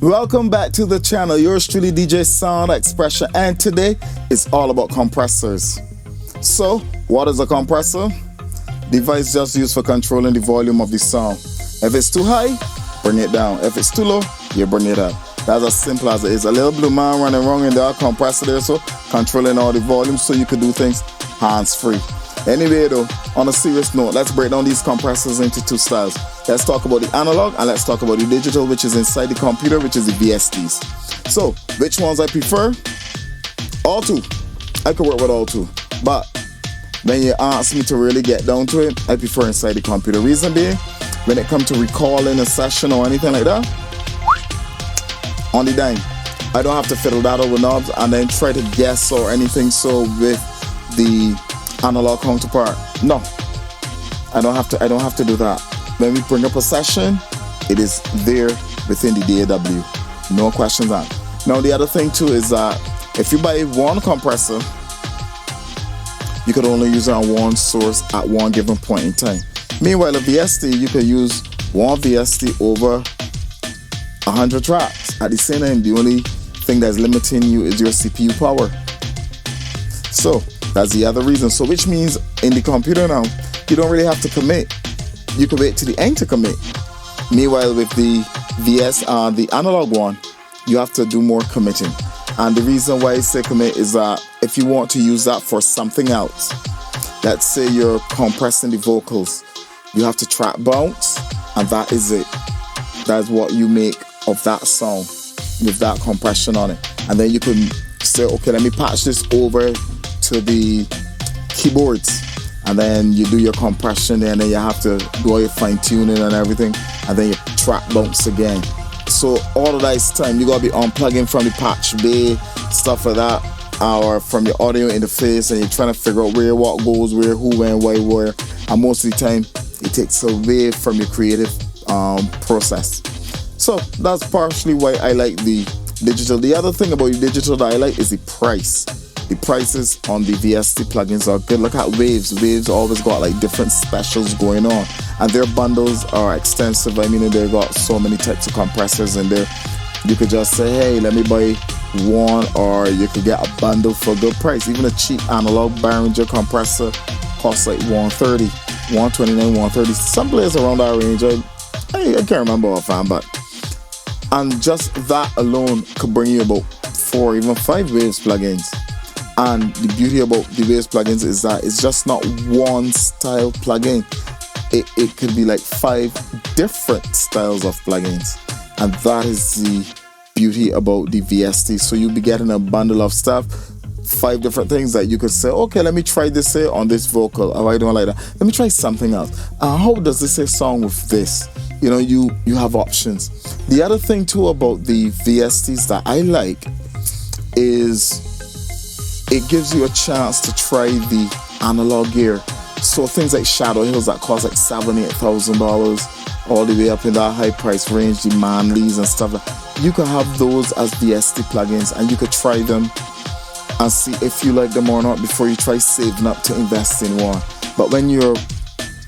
Welcome back to the channel. Yours truly, DJ Sound Expression, and today is all about compressors. So, what is a compressor? Device just used for controlling the volume of the sound. If it's too high, bring it down. If it's too low, you bring it up. That's as simple as it is. A little blue man running around in the compressor there, so controlling all the volume so you can do things hands-free. Anyway though, on a serious note, let's break down these compressors into two styles. Let's talk about the analog and let's talk about the digital, which is inside the computer, which is the VSTs. So, which ones I prefer? All two. I could work with all two. But when you ask me to really get down to it, I prefer inside the computer. Reason being, when it comes to recalling a session or anything like that, on the dime, I don't have to fiddle that over knobs and then try to guess or anything. So with the analog counterpart, no, I don't have to do that. When we bring up a session, it is there within the DAW, no questions asked. Now the other thing too is that if you buy one compressor, you could only use it on one source at one given point in time. Meanwhile, a VST, you can use one VST over 100 tracks. At the same time, the only thing that's limiting you is your CPU power. So that's the other reason. So which means in the computer now, you don't really have to commit. You can wait to the end to commit. Meanwhile, with the the analog one, you have to do more committing. And the reason why I say commit is that if you want to use that for something else, let's say you're compressing the vocals, you have to track bounce, and that is it. That's what you make of that song with that compression on it. And then you can say, okay, let me patch this over to the keyboards, and then you do your compression, and then you have to do all your fine tuning and everything, and then you track bounce again. So all of that is time. You gotta be unplugging from the patch bay, stuff like that, or from your audio interface, and you're trying to figure out where what goes where, who, when, why, where. And most of the time, it takes away from your creative process. So that's partially why I like the digital. The other thing about the digital that I like is the price. The prices on the VST plugins are good. Look at Waves. Waves always got like different specials going on, and their bundles are extensive. I mean, they've got so many types of compressors in there. You could just say, hey, let me buy one, or you could get a bundle for a good price. Even a cheap analog Behringer compressor costs like $130, $129, $130. Some players around that range. I can't remember offhand, but and just that alone could bring you about 4, even 5 Waves plugins. And the beauty about the Waves plugins is that it's just not one style plugin. It could be like 5 different styles of plugins, and that is the beauty about the VST. So you'll be getting a bundle of stuff, 5 different things that you could say, okay, let me try this here on this vocal. Oh, I don't like that. Let me try something else. How does this say song with this? You know, you have options. The other thing too about the VSTs that I like is it gives you a chance to try the analog gear. So things like Shadow Hills that cost like $7,000-$8,000, all the way up in that high price range, the Manleys and stuff. You can have those as VST plugins, and you could try them and see if you like them or not before you try saving up to invest in one. But when you're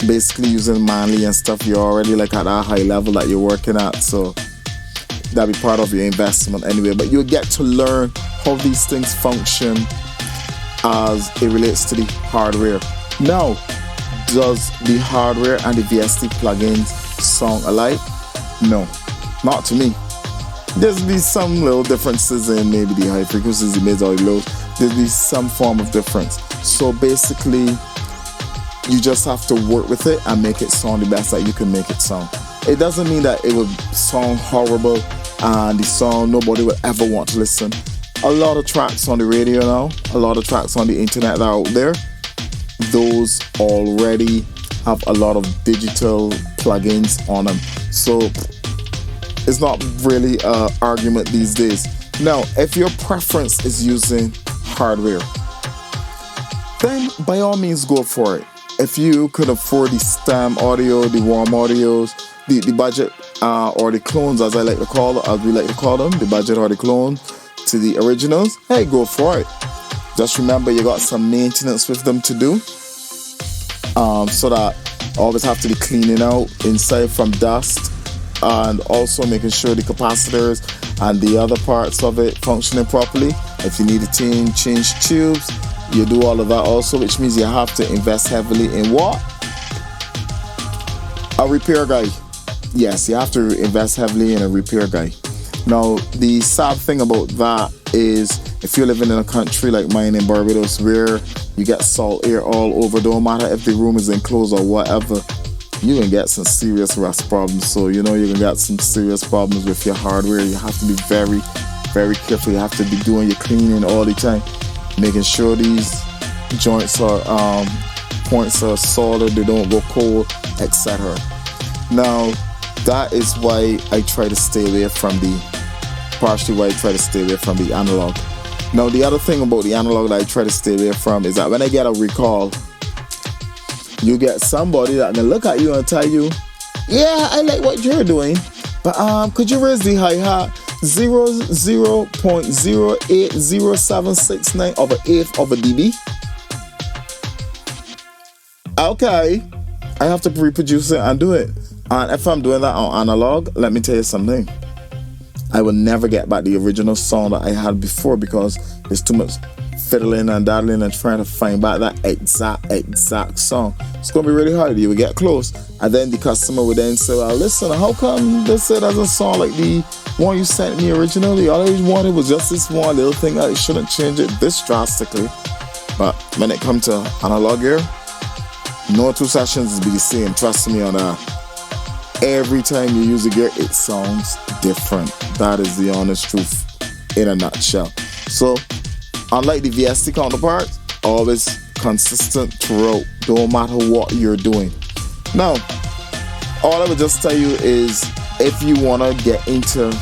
basically using Manley and stuff, you're already like at that high level that you're working at, so that'll be part of your investment anyway. But you'll get to learn how these things function as it relates to the hardware. Now, does the hardware and the VST plugins sound alike? No, not to me. There's be some little differences in maybe the high frequencies, the mids or the lows. There's be some form of difference. So basically, you just have to work with it and make it sound the best that you can make it sound. It doesn't mean that it would sound horrible and the song nobody would ever want to listen. A lot of tracks on the radio now, a lot of tracks on the internet that are out there, those already have a lot of digital plugins on them. So it's not really an argument these days. Now, if your preference is using hardware, then by all means go for it. If you could afford the stem audio, the warm audios, the budget or the clones, as we like to call them, the budget or the clone to the originals, hey, go for it. Just remember you got some maintenance with them to do, so that always have to be cleaning out inside from dust, and also making sure the capacitors and the other parts of it functioning properly. If you need to change tubes, you do all of that also, which means you have to invest heavily in what? A repair guy. Yes, you have to invest heavily in a repair guy. Now, the sad thing about that is if you're living in a country like mine in Barbados where you get salt air all over, don't matter if the room is enclosed or whatever, you can get some serious rust problems. So, you can get some serious problems with your hardware. You have to be very, very careful. You have to be doing your cleaning all the time, making sure these joints are, points are solid, they don't go cold, etc. Now, that is why I try to stay away from partially why I try to stay away from the analog. Now, the other thing about the analog that I try to stay away from is that when I get a recall, you get somebody that can look at you and tell you, yeah, I like what you're doing, but could you raise the hi-hat 0.080769 of an eighth of a dB? Okay, I have to reproduce it and do it. And if I'm doing that on analog, let me tell you something. I will never get back the original sound that I had before because there's too much fiddling and daddling and trying to find back that exact song. It's going to be really hard. You will get close, and then the customer would then say, well, listen, how come this doesn't sound like the one you sent me originally? All I wanted was just this one little thing. I shouldn't change it this drastically. But when it comes to analog gear, no two sessions will be the same. Trust me on that. Every time you use the gear, it sounds different. That is the honest truth in a nutshell. So, unlike the VST counterpart, always consistent throughout, don't matter what you're doing. Now, all I would just tell you is if you want to get into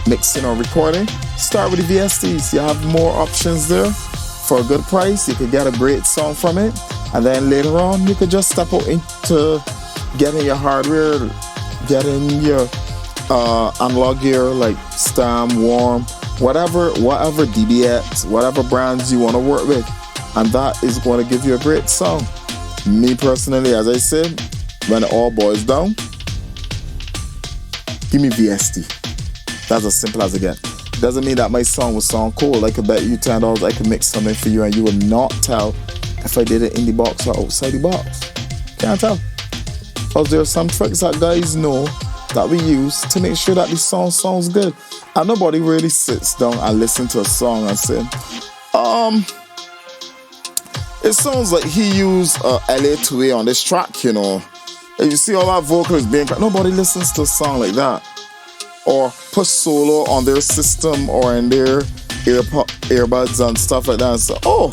mixing or recording, start with the VSTs. You have more options there for a good price. You could get a great song from it, and then later on, you could just step out into getting your hardware, getting your analog gear like Stam, Warm, whatever DBX, whatever brands you want to work with, and that is going to give you a great sound. Me personally, as I said, when it all boils down, give me VST. That's as simple as it gets. Doesn't mean that my song will sound cool. I could bet you $10 I could mix something for you and you would not tell if I did it in the box or outside the box. Can't tell. Because there are some tricks that guys know that we use to make sure that the song sounds good. And nobody really sits down and listens to a song and say, it sounds like he used LA2A on this track, And you see all that vocals being, nobody listens to a song like that. Or put solo on their system or in their earbuds and stuff like that and say, oh,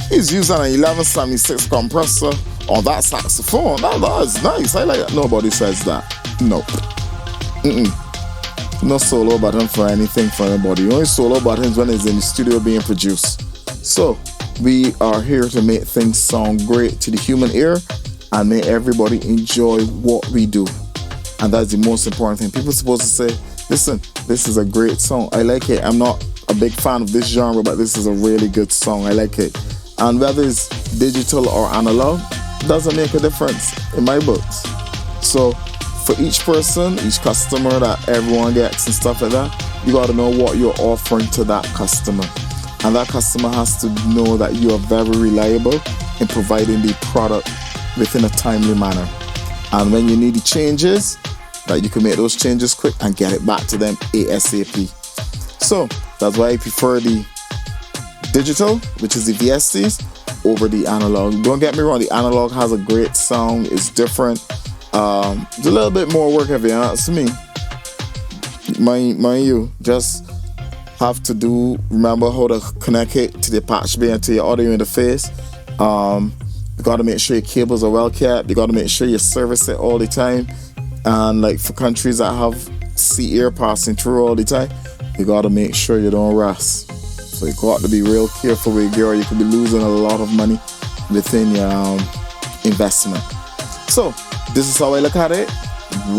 he's using an 1176 compressor on that saxophone. That is nice. I like that. Nobody says that. Nope. No solo button for anything for anybody. Only solo buttons when it's in the studio being produced. So, we are here to make things sound great to the human ear and make everybody enjoy what we do. And that's the most important thing. People are supposed to say, listen, this is a great song. I like it. I'm not a big fan of this genre, but this is a really good song. I like it. And whether it's digital or analog, doesn't make a difference in my books. So for each person, each customer that everyone gets and stuff like that, you got to know what you're offering to that customer. And that customer has to know that you are very reliable in providing the product within a timely manner. And when you need the changes, that you can make those changes quick and get it back to them ASAP. So that's why I prefer the digital, which is the VSTs, over the analog. Don't get me wrong, the analog has a great sound. It's different. It's a little bit more work if you ask me. Mind you, just have to remember how to connect it to the patch bay and to your audio interface. You got to make sure your cables are well kept. You got to make sure you service it all the time. And like for countries that have sea air passing through all the time, you got to make sure you don't rust. So you got to be real careful with your gear. You could be losing a lot of money within your investment. So this is how I look at it.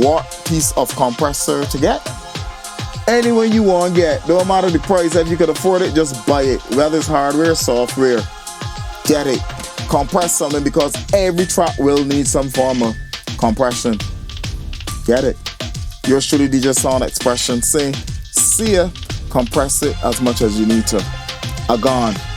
What piece of compressor to get? Anyone you want to get. Don't matter the price. If you can afford it, just buy it. Whether it's hardware, software, get it. Compress something because every track will need some form of compression. Get it. Yours truly, DJ Sound Expression, saying, see ya, compress it as much as you need to. Gone.